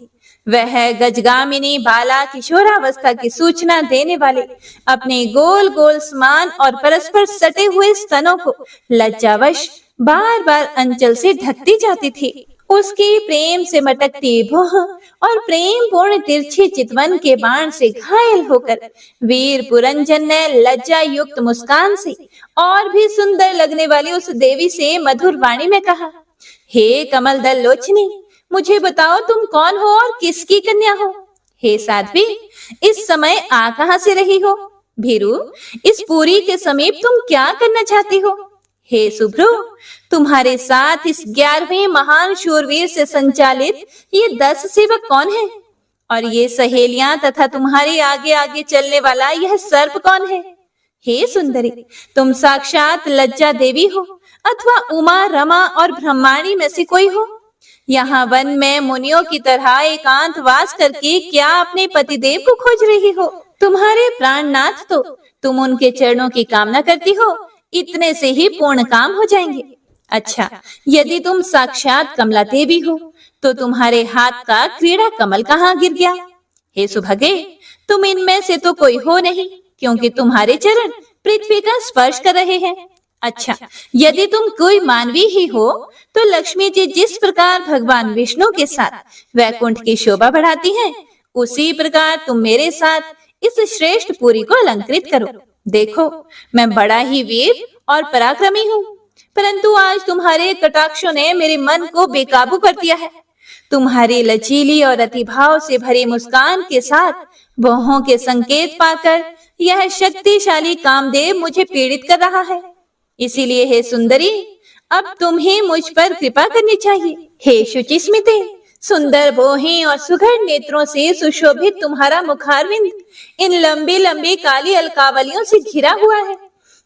वह गजगामिनी बाला किशोरावस्था की सूचना देने वाले अपने गोल गोल समान और परस्पर सटे हुए स्तनों को लज्जावश बार बार अंचल से ढकती जाती थी। उसकी प्रेम से मटकती भौह और प्रेम पूर्ण तिरछी चितवन के बाण से घायल होकर वीर पुरंजन ने लज्जा युक्त मुस्कान से और भी सुंदर लगने वाली उस देवी से मधुर वाणी में कहा, हे कमल दल लोचनी, मुझे बताओ तुम कौन हो और किसकी कन्या हो। हे साध्वी, इस समय आ कहां से रही हो। भीरू, इस पुरी के समीप तुम क्या करना चाहती हो। हे सुभ्रू, तुम्हारे साथ इस 11वें महान शूरवीर से संचालित ये 10 सेवक कौन हैं? और ये सहेलियां तथा तुम्हारे आगे आगे चलने वाला यह सर्प कौन है। हे सुंदरी, तुम साक्षात लज्जा देवी हो अथवा उमा, रमा और ब्रह्माणी में से कोई हो। यहाँ वन में मुनियों की तरह एकांत वास करके क्या अपने पतिदेव को खोज रही हो। तुम्हारे प्राणनाथ तो तुम उनके चरणों की कामना करती हो, इतने से ही पूर्ण काम हो जाएंगे। अच्छा, यदि तुम साक्षात कमला देवी हो तो तुम्हारे हाथ का क्रीड़ा कमल कहाँ गिर गया। हे सुभगे, तुम इनमें से तो कोई हो नहीं, क्योंकि तुम्हारे चरण पृथ्वी का स्पर्श कर रहे हैं। अच्छा, यदि तुम कोई मानवी ही हो तो लक्ष्मी जी जिस प्रकार भगवान विष्णु के साथ वैकुंठ की शोभा बढ़ाती हैं, उसी प्रकार तुम मेरे साथ इस श्रेष्ठ पुरी को अलंकृत करो। देखो, मैं बड़ा ही वीर और पराक्रमी हूँ, परंतु आज तुम्हारे कटाक्षों ने मेरे मन को बेकाबू कर दिया है। तुम्हारी लचीली और अतिभाव से भरी मुस्कान के साथ भौहों के संकेत पाकर यह शक्तिशाली कामदेव मुझे पीड़ित कर रहा है। इसीलिए हे सुंदरी, अब तुम्हें मुझ पर कृपा करनी चाहिए। हे शुचिस्मिते, सुंदर भौहें और सुघड़ नेत्रों से सुशोभित तुम्हारा मुखारविंद इन लंबी लंबी काली अलकावलियों से घिरा हुआ है।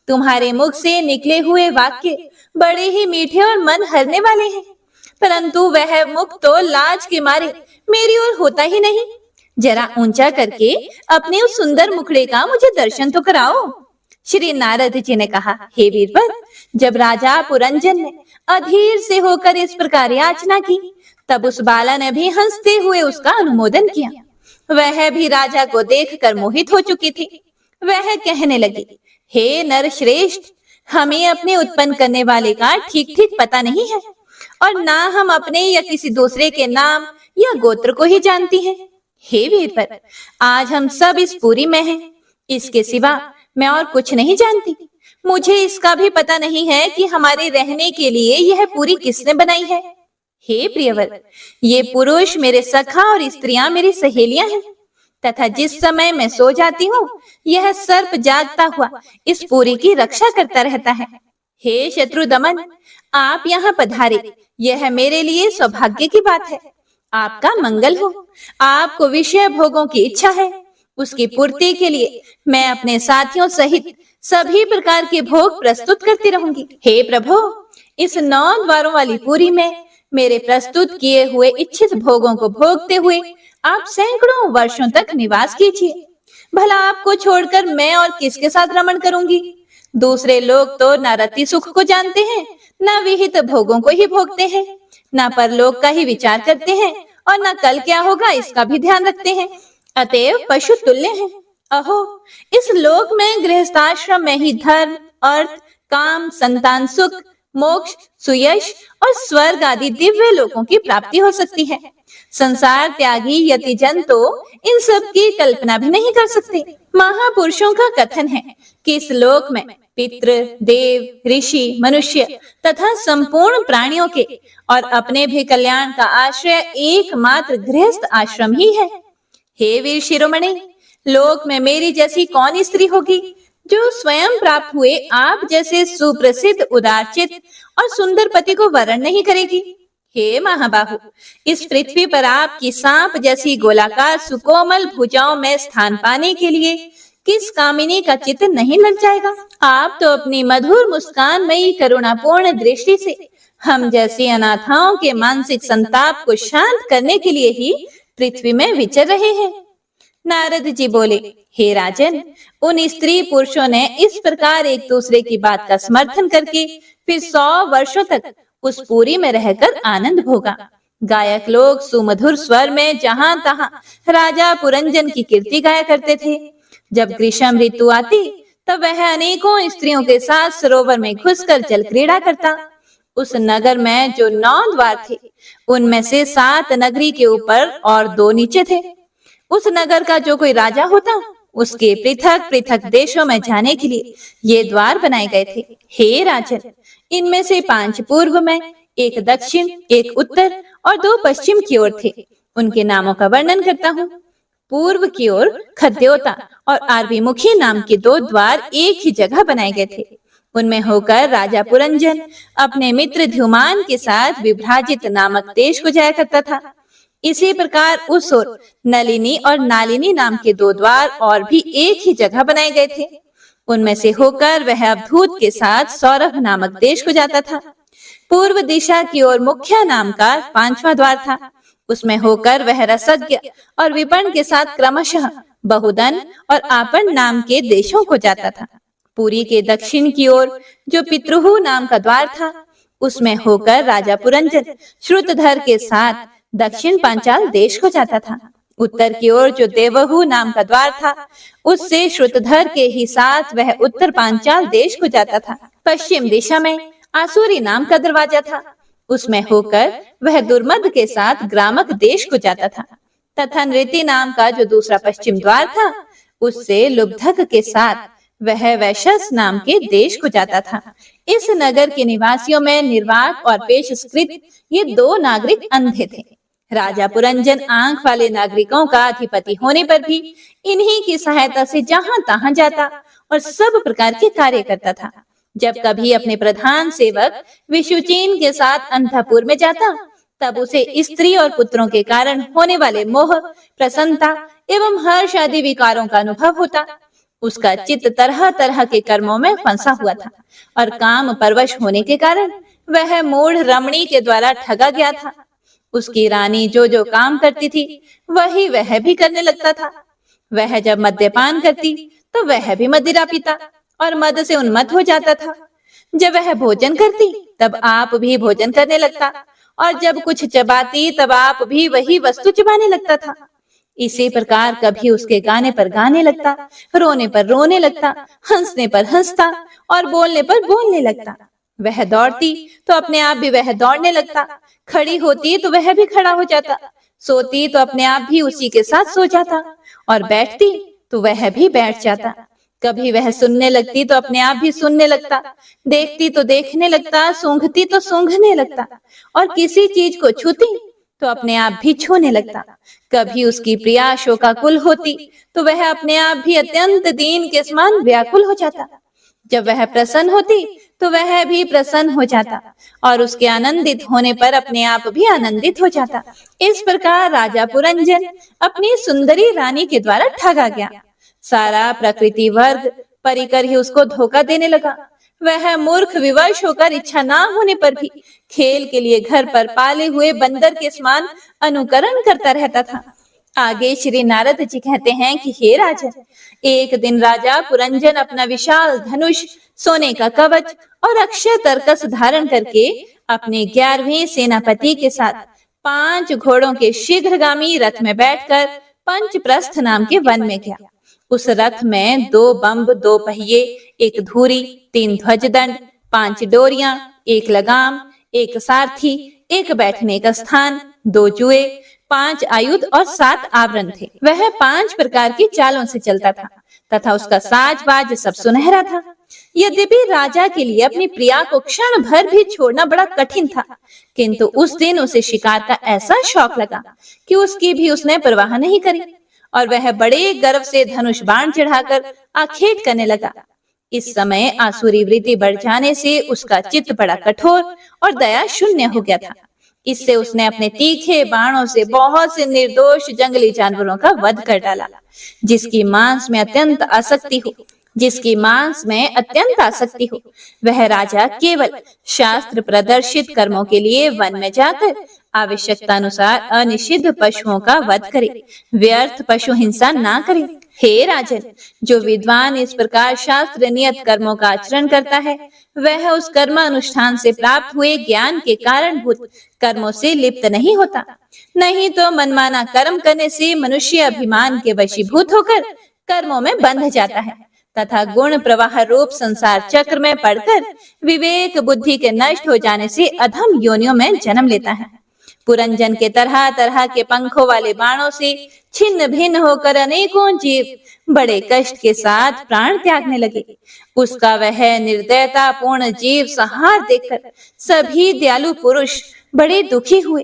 तुम्हारे मुख से निकले हुए वाक्य बड़े ही मीठे और मन हरने वाले हैं, परंतु वह मुख तो लाज के मारे मेरी ओर होता ही नहीं। जरा ऊंचा करके अपने उस सुंदर मुखड़े का मुझे दर्शन तो कराओ। श्री नारद जी ने कहा, हे वीरवर, जब राजा पुरंजन ने अधीर से होकर इस प्रकार याचना की, तब उस बाला ने भी हंसते हुए उसका अनुमोदन किया। वह भी राजा को देखकर मोहित हो चुकी थी। वह कहने लगी, हे नर श्रेष्ठ, हमें अपने उत्पन्न करने वाले का ठीक ठीक पता नहीं है, और ना हम अपने या किसी दूसरे के नाम या गोत्र को ही जानती हैं। हे वीरवर, आज हम सब इस पुरी में हैं। इसके सिवा मैं और कुछ नहीं जानती। मुझे इसका भी पता नहीं है कि हमारे रहने के लिए यह पुरी किसने बनाई है। हे प्रियवर, ये पुरुष मेरे सखा और स्त्रियां मेरी सहेलियां हैं, तथा जिस समय मैं सो जाती हूँ, यह सर्प जागता हुआ इस पुरी की रक्षा करता रहता है। हे शत्रुदमन, आप यहाँ पधारे, यह मेरे लिए सौभाग्य की बात है। आपका मंगल हो। आपको विषय भोगों की इच्छा है, उसकी पूर्ति के लिए मैं अपने साथियों सहित सभी प्रकार के भोग प्रस्तुत करती रहूंगी। हे प्रभु, इस 9 द्वारों वाली पुरी में मेरे प्रस्तुत किए हुए इच्छित भोगों को भोगते हुए आप सैकड़ों वर्षों तक निवास कीजिए। भला आपको छोड़कर मैं और किसके साथ रमण करूंगी? दूसरे लोग तो न रति सुख को जानते हैं, न विहित भोगों को ही भोगते हैं, न परलोक का ही विचार करते हैं, और न कल क्या होगा इसका भी ध्यान रखते हैं। अतएव पशु तुल्य हैं। अहो, इस लोक में गृहस्थाश्रम में ही धर्म, अर्थ, काम, संतान सुख, मोक्ष, सुयश और स्वर्ग आदि दिव्य लोकों की प्राप्ति हो सकती है। संसार त्यागी यतिजन तो इन सब की कल्पना भी नहीं कर सकते। महापुरुषों का कथन है कि इस लोक में पितृ, देव, ऋषि, मनुष्य तथा संपूर्ण प्राणियों के और अपने भी कल्याण का आश्रय एकमात्र गृहस्थ आश्रम ही है। हे वीर शिरोमणि, लोक में मेरी जैसी कौन स्त्री होगी जो स्वयं प्राप्त हुए आप जैसे सुप्रसिद्ध, उदारचित और सुंदर पति को वरण नहीं करेगी। हे महाबाहु, इस पृथ्वी पर आपकी सांप जैसी गोलाकार सुकोमल भुजाओं में स्थान पाने के लिए किस कामिनी का चित्त नहीं लग जाएगा? आप तो अपनी मधुर मुस्कानमयी करुणापूर्ण दृष्टि से हम जैसी अनाथाओं के मानसिक संताप को शांत करने के लिए ही पृथ्वी में विचर रहे हैं। नारद जी बोले, हे राजन, उन स्त्री पुरुषों ने इस प्रकार एक दूसरे की बात का समर्थन करके फिर 100 वर्षों तक उस पुरी में रहकर आनंद भोगा। गायक लोग सुमधुर स्वर में जहां तहां राजा पुरंजन की कीर्ति गाया करते थे। जब ग्रीष्म ऋतु आती तब वह अनेकों स्त्रियों के साथ सरोवर में घुसकर जल क्रीड़ा करता। उस नगर में जो 9 द्वार थे, उनमें से 7 नगरी के ऊपर और 2 नीचे थे। उस नगर का जो कोई राजा होता, उसके पृथक पृथक देशों में जाने के लिए ये द्वार बनाए गए थे। हे राजन, इनमें से 5 पूर्व में, 1 दक्षिण, 1 उत्तर और 2 पश्चिम की ओर थे। उनके नामों का वर्णन करता हूँ। पूर्व की ओर खद्योता और आरवीमुखी नाम के 2 द्वार एक ही जगह बनाए गए थे। उनमें होकर राजा पुरंजन अपने मित्र ध्युमान के साथ विभ्राजित नामक देश को जाया करता था। इसी प्रकार उस ओर नलिनी और नालिनी नाम के 2 द्वार और भी एक ही जगह बनाए गए थे। उनमें से होकर वह अवधूत के साथ सौरभ नामक देश को जाता था। पूर्व दिशा की ओर मुख्या नाम का 5वां द्वार था। उसमें होकर वह रसज्ञ और विपण के साथ क्रमशः बहुदन और आपन नाम के देशों को जाता था। पुरी के दक्षिण की ओर जो पितृहु नाम का द्वार था, उसमें होकर राजा पुरंजन श्रुतधर के साथ दक्षिण पांचाल देश को जाता था। उत्तर की ओर जो देवहु नाम का द्वार था, उससे श्रुतधर के ही साथ वह उत्तर पांचाल देश को जाता था। पश्चिम दिशा में आसुरी नाम का दरवाजा था। उसमें होकर वह दुर्मद के साथ ग्रामक देश को जाता था, तथा नृति नाम का जो दूसरा पश्चिम द्वार था, उससे लुब्धक के साथ वह वैशस नाम के देश को जाता था। इस नगर के निवासियों में निर्वाक और पेशकृत ये 2 नागरिक अंधे थे। राजा पुरंजन आंख वाले नागरिकों का अधिपति होने पर भी इन्हीं की सहायता से जहां तहां जाता और सब प्रकार के कार्य करता था। जब कभी अपने प्रधान सेवक विशुचीन के साथ अंतःपुर में जाता, तब उसे स्त्री और पुत्रों के कारण होने वाले मोह, प्रसन्नता एवं हर्ष आदि विकारों का अनुभव होता। उसका चित्त तरह तरह के कर्मों में फंसा हुआ था और काम परवश होने के कारण वह मूढ़ रमणी के द्वारा ठगा गया था। उसकी रानी जो जो काम करती थी वही वह भी करने लगता था। वह जब मद्यपान करती तो वह भी मदिरा पीता और मद से उन्मत्त हो जाता था। जब वह भोजन करती तब आप भी भोजन करने लगता और जब कुछ चबाती तब आप भी वही वस्तु चबाने लगता था। इसी प्रकार कभी उसके गाने पर गाने लगता, रोने पर रोने लगता, हंसने पर हंसता और बोलने पर बोलने लगता। वह दौड़ती तो अपने आप भी वह दौड़ने लगता, खड़ी होती तो वह भी खड़ा हो जाता, सोती तो अपने आप भी उसी के साथ सो जाता और बैठती तो वह भी बैठ जाता। कभी वह सुनने लगती तो अपने आप भी सुनने लगता, देखती तो देखने लगता, सूंघती तो सूंघने लगता और किसी चीज को छूती तो अपने आप भी छूने लगता। कभी उसकी प्रिया शोकाकुल होती तो वह अपने आप भी अत्यंत दीन के समान व्याकुल हो जाता। जब वह प्रसन्न होती तो वह भी प्रसन्न हो जाता और उसके आनंदित होने पर अपने आप भी आनंदित हो जाता। इस प्रकार राजा पुरंजन अपनी सुंदरी रानी के द्वारा ठगा गया। सारा प्रकृति वर्ग परिकर ही उसको धोखा देने लगा। वह मूर्ख विवश होकर इच्छा ना होने पर भी खेल के लिए घर पर पाले हुए बंदर के समान अनुकरण करता रहता था। आगे श्री नारद जी कहते हैं कि हे राजन, एक दिन राजा पुरंजन अपना विशाल धनुष, सोने का कवच और अक्षय तरकस धारण करके अपने 11वें सेनापति के साथ 5 घोड़ों के शीघ्रगामी रथ में बैठकर पंचप्रस्थ नाम के वन में गया। उस रथ में 2 बम्ब, 2 पहिए, 1 धूरी, 3 ध्वजदंड, 5 डोरियां, 1 लगाम, 1 सारथी, 1 बैठने का स्थान, 2 जुए, 5 आयुध और 7 आवरण थे। वह 5 प्रकार की चालों से चलता था तथा उसका साज बाज सब सुनहरा था। यद्यपि राजा के लिए अपनी प्रिया को क्षण भर भी छोड़ना बड़ा कठिन था, किंतु उस दिन उसे शिकार का ऐसा शौक लगा कि उसकी भी उसने परवाह नहीं करी और वह बड़े गर्व से धनुष बाण चढ़ाकर आखेट करने लगा। इस समय आसुरी वृत्ति बढ़ जाने से उसका चित्त बड़ा कठोर और दया शून्य हो गया था। इससे उसने अपने तीखे बाणों से बहुत से निर्दोष जंगली जानवरों का वध कर डाला। जिसकी मांस में अत्यंत आसक्ति हो वह राजा केवल शास्त्र प्रदर्शित कर्मों के लिए वन में जाकर आवश्यकता अनुसार अनिषिद्ध पशुओं का वध करे, व्यर्थ पशु हिंसा ना करे। हे राजन, जो विद्वान इस प्रकार शास्त्र नियत कर्मों का आचरण करता है वह उस कर्म अनुष्ठान से प्राप्त हुए ज्ञान के कारणभूत कर्मों से लिप्त नहीं होता। नहीं तो मनमाना कर्म करने से मनुष्य अभिमान के वशीभूत होकर कर्मों में बंध जाता है तथा गुण प्रवाह रूप संसार चक्र में पड़कर विवेक बुद्धि के नष्ट हो जाने से अधम योनियों में जन्म लेता है। पुरंजन के तरह तरह के पंखों वाले बाणों से छिन्न भिन्न होकर अनेकों जीव बड़े कष्ट के साथ प्राण त्यागने लगे। उसका वह निर्दयता पूर्ण जीव संहार देखकर सभी दयालु पुरुष बड़े दुखी हुए,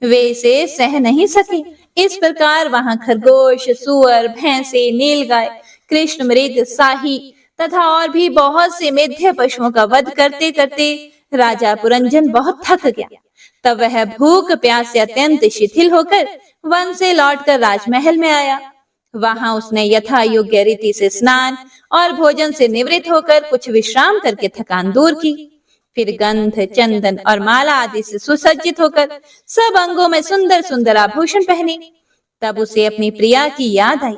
वे इसे सह नहीं सके। इस प्रकार वहां खरगोश, सुअर, भैंसे, नीलगाय, कृष्ण मृग, साही तथा और भी बहुत से मेध्य पशुओं का वध करते करते राजा पुरंजन बहुत थक गया। तब वह भूख प्यास से अत्यंत शिथिल होकर वन से लौटकर राजमहल में आया। वहां उसने यथा योग्य रीति से स्नान और भोजन से निवृत्त होकर कुछ विश्राम करके थकान दूर की। फिर गंध, चंदन और माला आदि से सुसज्जित होकर सब अंगों में सुंदर सुंदर आभूषण पहने। तब उसे अपनी प्रिया की याद आई।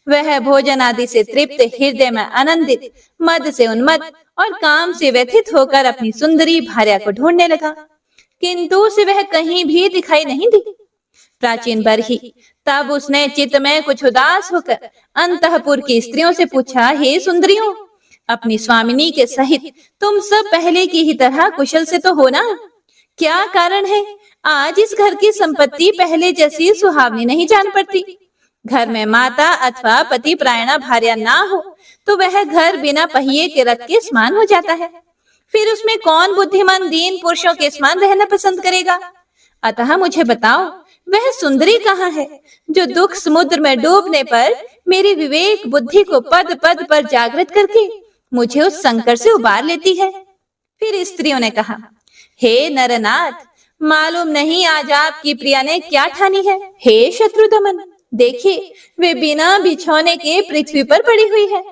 वह भोजन आदि से तृप्त, हृदय में आनंदित, मद से उन्मत्त और काम से व्यथित होकर अपनी सुंदरी भार्या को ढूंढने लगा, किंतु उसे वह कहीं भी दिखाई नहीं दी। प्राचीन बरही तब उसने चित्त में कुछ उदास होकर अंतःपुर की स्त्रियों से पूछा, हे सुंदरियों, अपनी स्वामिनी के सहित तुम सब पहले की ही तरह कुशल से तो हो ना? क्या कारण है आज इस घर की संपत्ति पहले जैसी सुहावनी नहीं जान पड़ती? घर में माता अथवा पति प्रायणा भार्या ना हो तो वह घर बिना पहिए के रथ के समान हो जाता है। फिर उसमें कौन बुद्धिमान दीन पुरुषों के समान रहना पसंद करेगा? अतः मुझे बताओ, वह सुंदरी कहाँ है जो दुख समुद्र में डूबने पर मेरी विवेक बुद्धि को पद पद पर जागृत करके मुझे उस संकट से उबार लेती है। फिर स्त्रियों ने कहा, हे नरनाथ, मालूम नहीं आज आपकी प्रिया ने क्या ठानी है। हे शत्रुदमन, देखिए वे बिना बिछौने के पृथ्वी पर पड़ी हुई है।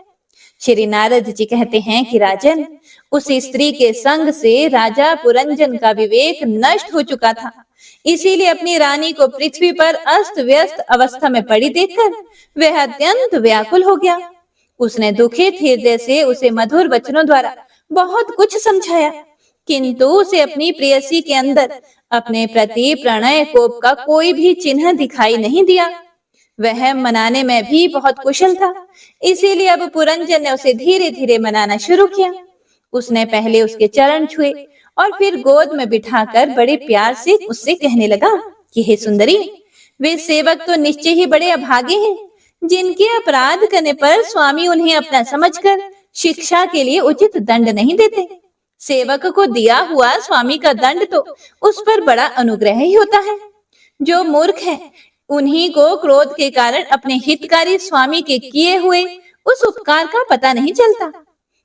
श्री नारद जी कहते हैं कि राजन, उस स्त्री के संग से राजा पुरंजन का विवेक नष्ट हो चुका था, इसीलिए अपनी रानी को पृथ्वी पर अस्त व्यस्त अवस्था में पड़ी देखकर वह अत्यंत व्याकुल हो गया। उसने दुखित हृदय से उसे मधुर वचनों द्वारा बहुत कुछ समझाया, किंतु उसे अपनी प्रेयसी के अंदर अपने प्रति प्रणय कोप का कोई भी चिन्ह दिखाई नहीं दिया। वह मनाने में भी बहुत कुशल था, इसीलिए अब पुरंजन ने उसे धीरे धीरे मनाना शुरू किया। उसने पहले उसके चरण छुए और फिर गोद में बिठाकर बड़े प्यार से उससे कहने लगा कि हे सुंदरी, वे सेवक तो निश्चय ही बड़े अभागे हैं जिनके अपराध करने पर स्वामी उन्हें अपना समझकर शिक्षा के लिए उचित दंड नहीं देते। सेवक को दिया हुआ स्वामी का दंड तो उस पर बड़ा अनुग्रह ही होता है। जो मूर्ख है उन्हीं को क्रोध के कारण अपने हितकारी स्वामी के किए हुए उस उपकार का पता नहीं चलता।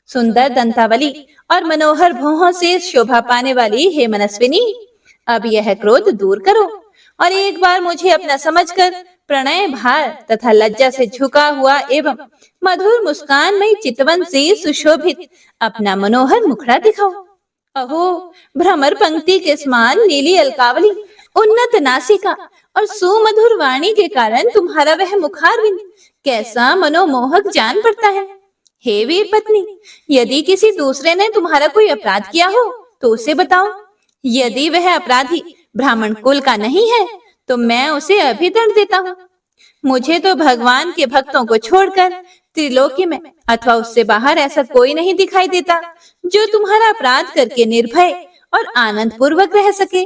सुंदर दंतावली और मनोहर भौहों से शोभा पाने वाली हे मनस्विनी, अब यह क्रोध दूर करो और एक बार मुझे अपना समझकर प्रणय भार तथा लज्जा से झुका हुआ एवं मधुर मुस्कान में चितवन से सुशोभित अपना मनोहर मुखड़ा दिखाओ। अहो, भ्रमर पंक्ति के समान नीली अलकावली, उन्नत नासिका और सुमधुर वाणी के कारण तुम्हारा वह मुखारविंद कैसा मनोमोहक जान पड़ता है। हे वीर पत्नी, यदि किसी दूसरे ने तुम्हारा कोई अपराध किया हो तो उसे बताओ। यदि वह अपराधी ब्राह्मण कुल का नहीं है तो मैं उसे अभी दंड देता हूँ। मुझे तो भगवान के भक्तों को छोड़कर त्रिलोकी में अथवा उससे बाहर ऐसा कोई नहीं दिखाई देता जो तुम्हारा अपराध करके निर्भय और आनंद पूर्वक रह सके।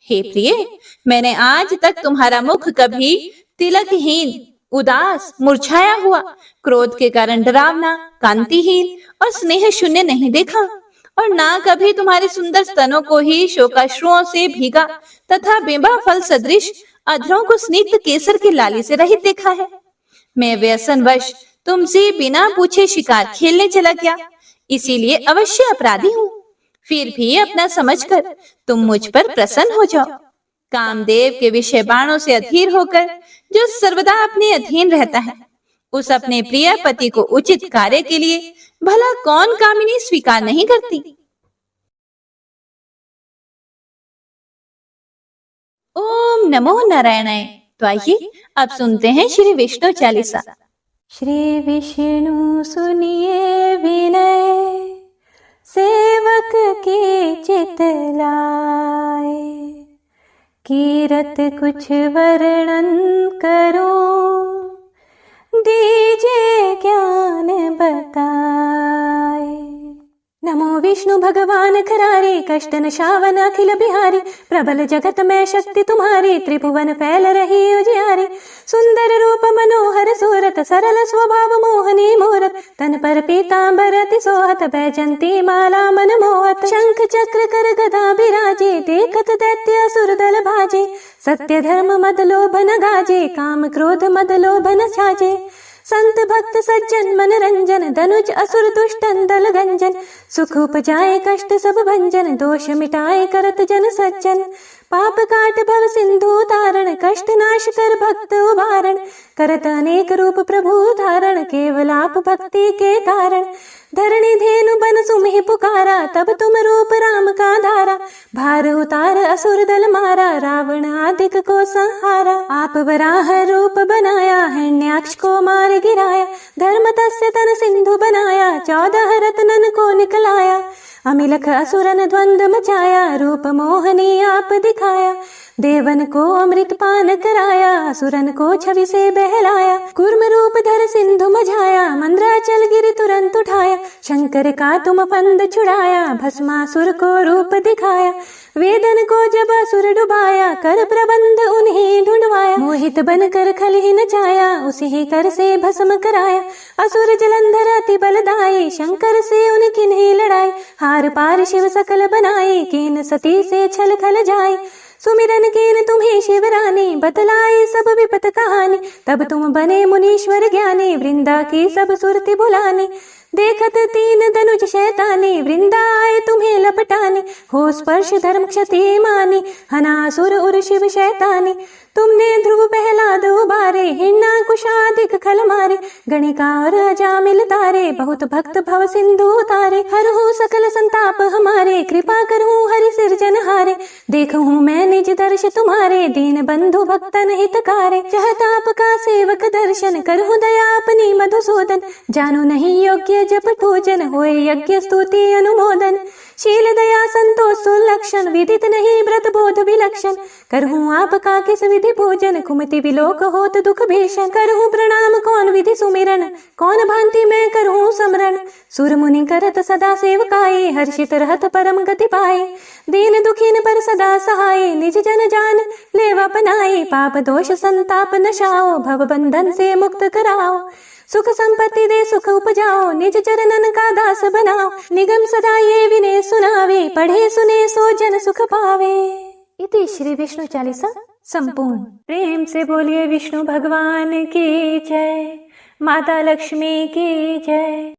हे प्रिय, मैंने आज तक तुम्हारा मुख कभी तिलकहीन, उदास, मुरझाया हुआ, क्रोध के कारण डरावना, कांतिहीन और स्नेह शून्य नहीं देखा, और ना कभी तुम्हारे सुंदर स्तनों को ही शोकाश्रुओं से भीगा तथा बिंबा फल सदृश अधरों को स्निग्ध केसर की लाली से रहित देखा है। मैं व्यसनवश तुमसे बिना पूछे शिकार खेलने चला गया, इसीलिए अवश्य अपराधी हूँ। फिर भी अपना समझकर तुम मुझ पर प्रसन्न हो जाओ। कामदेव के विषय बाणों से अधीर होकर जो सर्वदा अपने अधीन रहता है, उस अपने प्रिय पति को उचित कार्य के लिए भला कौन कामिनी स्वीकार नहीं करती। ओम नमो नारायणाय। तो आइए अब सुनते हैं श्री विष्णु चालीसा। श्री विष्णु सुनिए विनय, सेवक के चित लाए, कीरत कुछ वर्णन करो, दीजिए ज्ञान बताए। नमो विष्णु भगवान खरारे, कष्ट नशावन अखिल बिहारी, प्रबल जगत में शक्ति तुम्हारी, त्रिभुवन फैल रही उजियारी। सुंदर रूप मनोहर सूरत, सरल स्वभाव मोहनी मूरत, तन पर पीतांबर अति सोहत, बैजंती माला मन मोहत। शंख चक्र कर गदा बिराजे, देखत दैत्य असुर दल भाजे, सत्य धर्म मद लोभ न गाजे, काम क्रोध मद लोभ न छाजे। संत भक्त सज्जन मन रंजन, धनुज असुर दुष्टन दल गंजन, सुख उपजाए कष्ट सब भंजन, दोष मिटाए करत जन सज्जन। पाप काट भव सिंधु तारण, कष्ट नाश कर भक्त उबारण, करत अनेक रूप प्रभु धारण, केवल आप भक्ति के कारण। धरणी धेनु बन सुमिहि पुकारा, तब तुम रूप राम का धारा, भार उतार असुर दल मारा, रावण आदिक को संहारा। आप वराह रूप बनाया, हिरण्याक्ष को मार गिराया, धर्म तस्य तन सिंधु बनाया, 14 रत्नन को निकलाया। अमिलख असुरन द्वंद मचाया, रूप मोहनी आप दिखाया, देवन को अमृत पान कराया, असुरन को छवि से बहलाया। कूर्म रूप धर सिंधु मझाया, मंद्राचल गिरि तुरंत उठाया, शंकर का तुम फंद छुड़ाया, भस्मासुर को रूप दिखाया। वेदन को जब असुर डुबाया, कर प्रबंध उन्हें ढूंढवाया, मोहित बन कर खल ही नचाया, उसी ही कर से भस्म कराया। असुर जलंधर अति बलदाई, शंकर से उनकी नहीं लड़ाई, हार पार शिव सकल बनाई, कीन सती से छल खल जाए। सुमिरन कीन तुम्हें शिवरानी, बतलाई सब विपत कहानी। तब तुम बने मुनीश्वर ज्ञानी, वृंदा की सब सुरति बुलानी। देखत तीन धनुज शैतानी, वृंदा आए तुम्हें लपटानी। हो स्पर्श धर्म क्षति मानी, हनासुर उर शिव शैतानी। तुमने ध्रुव प्रहलाद उबारे, हिरण्यकुशादिक खल मारे। गणिका और अजामिल तारे, बहुत भक्त भव सिंधु तारे। हरहु सकल संताप हमारे, कृपा करहूँ हरि सिरजनहारे। देखूँ मैं निज दर्श तुम्हारे, दीन बंधु भक्तन हितकारे। चाहता आपका सेवक दर्शन, करहूँ दया अपनी मधुसूदन। जानो नहीं योग्य जप पूजन, होए यज्ञ स्तुति अनुमोदन। शील दया संतोष सुलक्षण, विदित नहीं व्रत बोध विलक्षण। करहूँ आपका किस विधि पूजन, कुमति विलोक होत दुख भीषण। करहूँ प्रणाम कौन विधि सुमिरन, कौन भांति मैं करहूँ समरण। सुर मुनि करत सदा सेवकाई, हर्षित रहत परम गति पाए। दीन दुखीन पर सदा सहाय, निज जन जान लेव अपनाए। पाप दोष संताप नशाओ, भव बंधन से मुक्त कराओ। सुख संपत्ति दे सुख उपजाओ, निज चरणन का दास बनाओ। निगम सदा ये विनय सुनावे, पढ़े सुने सो जन सुख पावे। इति श्री विष्णु चालीसा संपूर्ण। प्रेम से बोलिए विष्णु भगवान की जय, माता लक्ष्मी की जय।